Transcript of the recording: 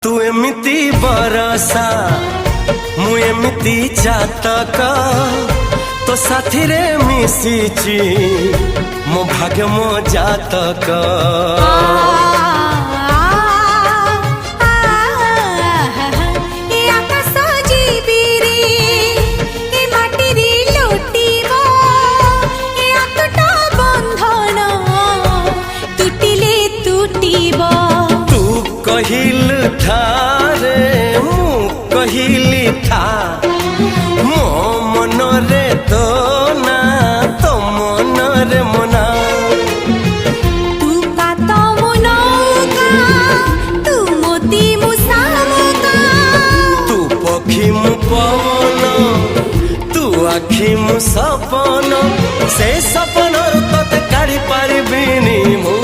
तू एमिति बरसा मु एमिति चातक तो साथी रे मिशिची मो भाग्य मो जातक कहिल था रे मु कहिली था मो मन रे तो ना तो मन रे मना तू का तो मुनौका तू मोती मुसामुका तू पक्षी मु पवन तू आखि मु सपन से सपन तते काढ़ी पारिबिनी मु